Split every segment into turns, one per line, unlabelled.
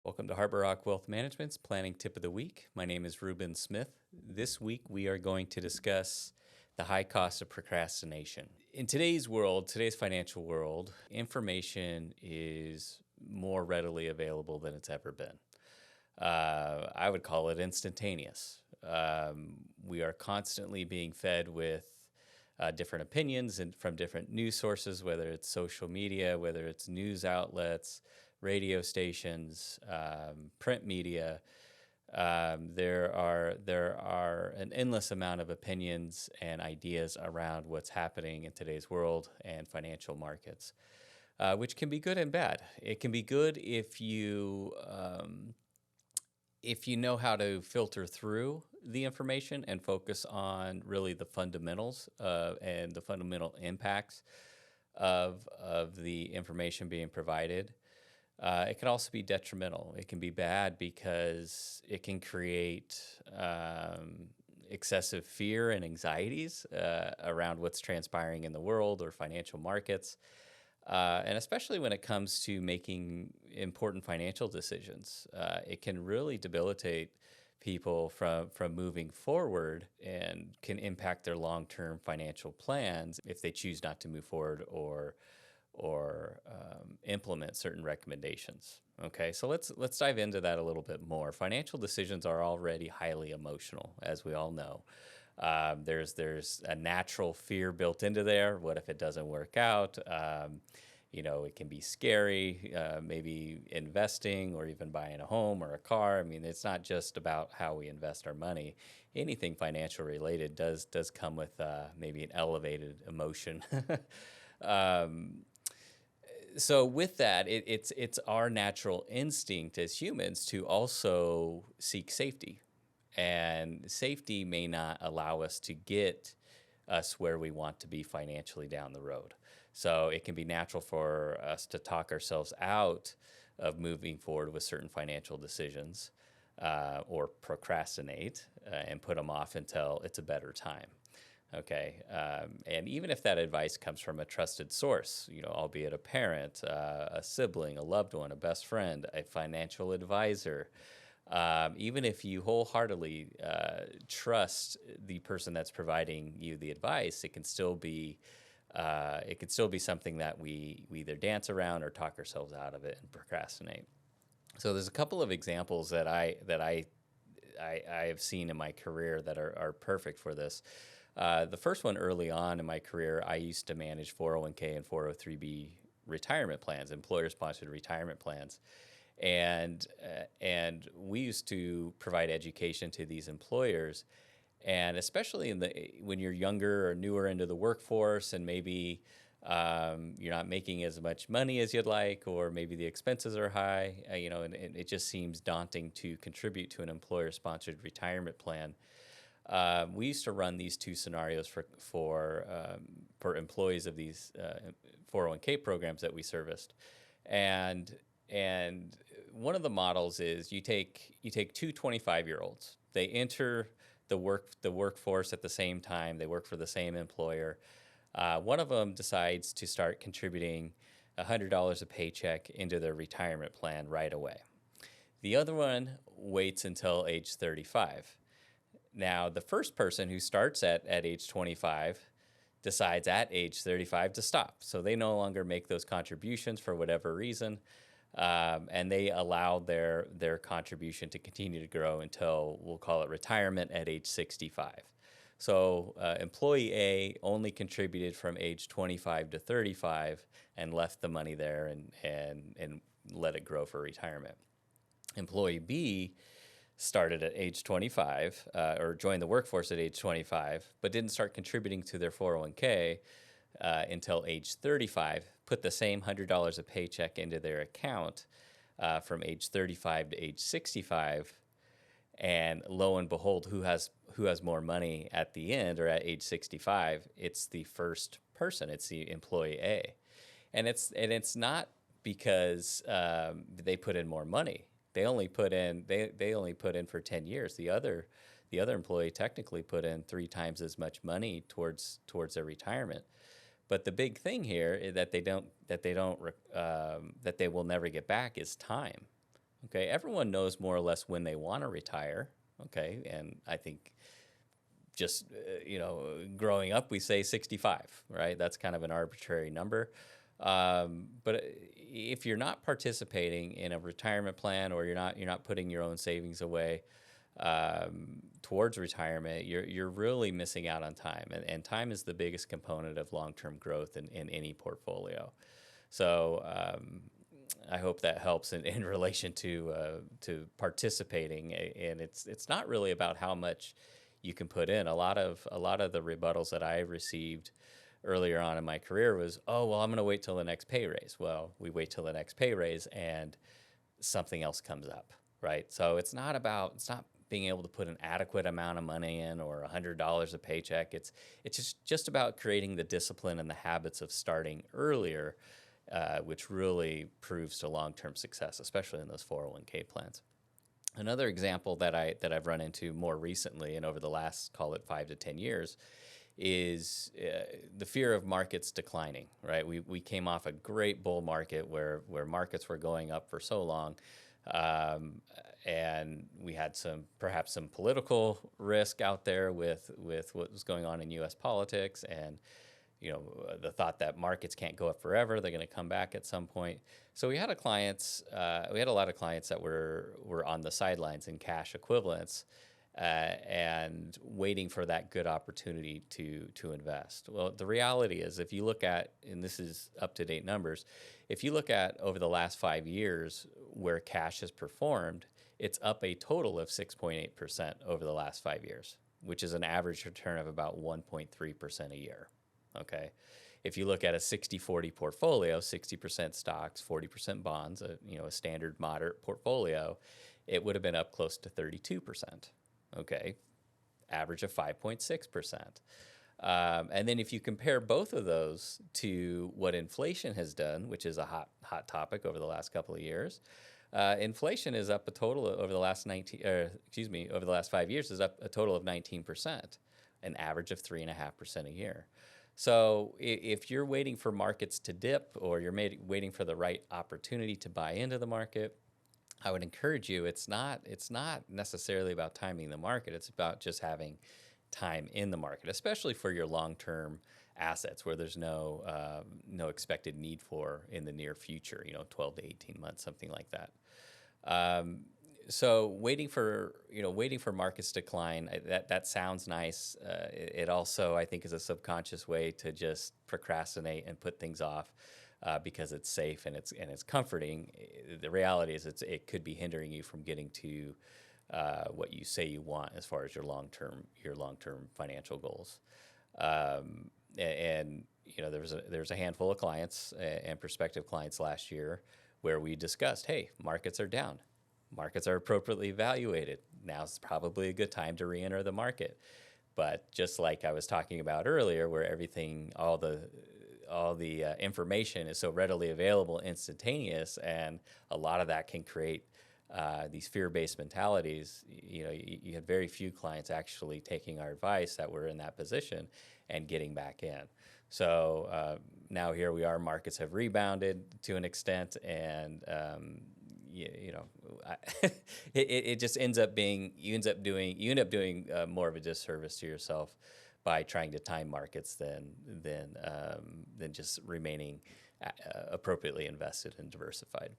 Welcome to Harbor Rock Wealth Management's Planning Tip of the Week. My name is Ruben Smith. This week we are going to discuss the high cost of procrastination. In today's world, today's financial world, information is more readily available than it's ever been. I would call it instantaneous. We are constantly being fed with different opinions and from different news sources, whether it's social media, whether it's news outlets, radio stations, print media. There are an endless amount of opinions and ideas around what's happening in today's world and financial markets, which can be good and bad. It can be good if you know how to filter through the information and focus on really the fundamentals and the fundamental impacts of the information being provided. It can also be detrimental. It can be bad because it can create excessive fear and anxieties around what's transpiring in the world or financial markets. And especially when it comes to making important financial decisions, it can really debilitate people from moving forward and can impact their long-term financial plans if they choose not to move forward or implement certain recommendations. Okay, so let's dive into that a little bit more. Financial decisions are already highly emotional, as we all know. There's a natural fear built into there. What if it doesn't work out? It can be scary, maybe investing or even buying a home or a car. I mean, it's not just about how we invest our money. Anything financial related does come with maybe an elevated emotion. So with that, it's our natural instinct as humans to also seek safety. And safety may not allow us to get us where we want to be financially down the road. So it can be natural for us to talk ourselves out of moving forward with certain financial decisions or procrastinate and put them off until it's a better time. Okay, and even if that advice comes from a trusted source, albeit a parent, a sibling, a loved one, a best friend, a financial advisor, even if you wholeheartedly trust the person that's providing you the advice, it can still be something that we either dance around or talk ourselves out of it and procrastinate. So there's a couple of examples that I have seen in my career that are perfect for this. The first one early on in my career, I used to manage 401k and 403b retirement plans, employer-sponsored retirement plans. And we used to provide education to these employers. And especially when you're younger or newer into the workforce and maybe you're not making as much money as you'd like, or maybe the expenses are high, and it just seems daunting to contribute to an employer-sponsored retirement plan. We used to run these two scenarios for employees of these 401k programs that we serviced, and one of the models is you take two 25-year-olds. They enter the workforce at the same time. They work for the same employer. One of them decides to start contributing $100 a paycheck into their retirement plan right away. The other one waits until age 35. Now, the first person who starts at age 25 decides at age 35 to stop. So they no longer make those contributions for whatever reason, and they allow their contribution to continue to grow until, we'll call it retirement at age 65. So employee A only contributed from age 25 to 35 and left the money there and let it grow for retirement. Employee B started at age 25 or joined the workforce at age 25, but didn't start contributing to their 401k until age 35, put the same $100 a paycheck into their account from age 35 to age 65, and lo and behold, who has more money at the end or at age 65? It's the first person. It's the employee A, and it's not because they put in more money. They only put in for 10 years. The other employee technically put in 3 times as much money towards their retirement. But the big thing here is that they will never get back is time. Okay, everyone knows more or less when they want to retire. Okay, and I think just growing up, we say 65, right? That's kind of an arbitrary number. But if you're not participating in a retirement plan, or you're not putting your own savings away towards retirement, you're really missing out on time, and time is the biggest component of long-term growth in any portfolio. So I hope that helps in relation to participating, and it's not really about how much you can put in. A lot of the rebuttals that I received earlier on in my career was, oh, well, I'm going to wait till the next pay raise. Well, we wait till the next pay raise and something else comes up, right? So it's not being able to put an adequate amount of money in, or $100 a paycheck. It's just about creating the discipline and the habits of starting earlier, which really proves to long-term success, especially in those 401k plans. Another example that I've run into more recently and over the last, call it 5 to 10 years, is the fear of markets declining. Right, we came off a great bull market where markets were going up for so long, and we had perhaps some political risk out there with what was going on in U.S. politics, and the thought that markets can't go up forever; they're going to come back at some point. So we had a lot of clients that were on the sidelines in cash equivalents, and waiting for that good opportunity to invest. Well, the reality is, if you look at, and this is up to date numbers, if you look at over the last 5 years where cash has performed, it's up a total of 6.8% over the last 5 years, which is an average return of about 1.3% a year. Okay. If you look at a 60-40 portfolio, 60% stocks, 40% bonds, a standard moderate portfolio, it would have been up close to 32%. Okay. Average of 5.6%. And then if you compare both of those to what inflation has done, which is a hot topic over the last couple of years, inflation is up a total over the last over the last 5 years is up a total of 19%, an average of 3.5% a year. So if you're waiting for markets to dip, or you're waiting for the right opportunity to buy into the market, I would encourage you, it's not necessarily about timing the market. It's about just having time in the market, especially for your long-term assets where there's no expected need for in the near future, 12 to 18 months, something like that. So waiting for markets to decline, that sounds nice. It also, I think, is a subconscious way to just procrastinate and put things off, because it's safe and it's comforting. The reality is, it could be hindering you from getting to what you say you want as far as your long-term financial goals. And there's a handful of clients and prospective clients last year where we discussed, hey, markets are down. Markets are appropriately evaluated. Now's probably a good time to re-enter the market. But just like I was talking about earlier, where all the information is so readily available, instantaneous, and a lot of that can create these fear-based mentalities. You had very few clients actually taking our advice that were in that position and getting back in. So now here we are. Markets have rebounded to an extent, and it just ends up being you end up doing more of a disservice to yourself by trying to time markets than just remaining appropriately invested and diversified.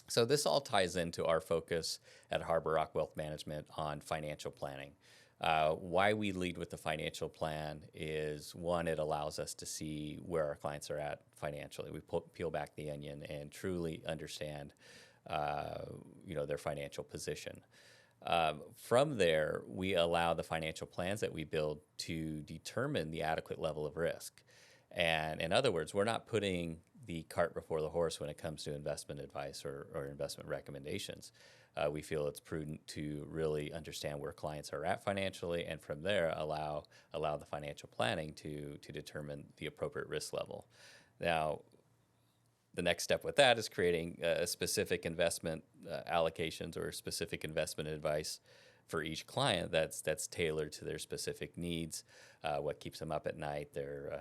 So this all ties into our focus at Harbor Rock Wealth Management on financial planning. Why we lead with the financial plan is, one, it allows us to see where our clients are at financially. We peel back the onion and truly understand their financial position. From there, we allow the financial plans that we build to determine the adequate level of risk. And in other words, we're not putting the cart before the horse when it comes to investment advice or investment recommendations. We feel it's prudent to really understand where clients are at financially, and from there allow the financial planning to determine the appropriate risk level. Now, the next step with that is creating specific investment allocations or specific investment advice for each client that's tailored to their specific needs, what keeps them up at night, their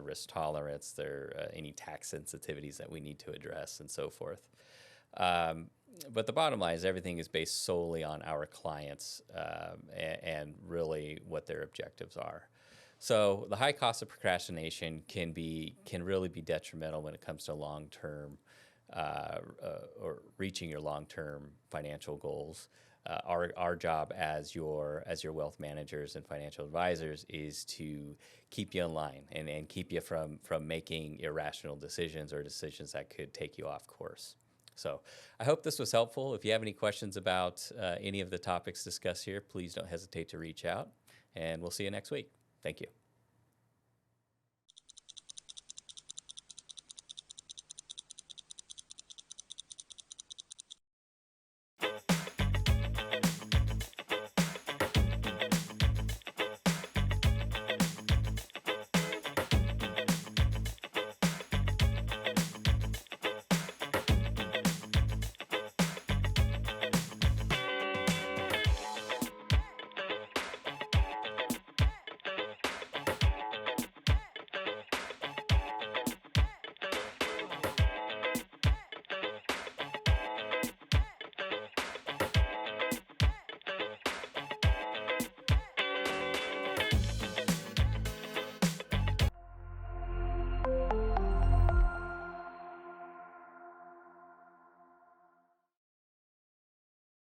risk tolerance, their any tax sensitivities that we need to address, and so forth. But the bottom line is everything is based solely on our clients and really what their objectives are. So the high cost of procrastination can really be detrimental when it comes to long term or reaching your long term financial goals. Our job as your wealth managers and financial advisors is to keep you in line and keep you from making irrational decisions or decisions that could take you off course. So I hope this was helpful. If you have any questions about any of the topics discussed here, please don't hesitate to reach out, and we'll see you next week. Thank you.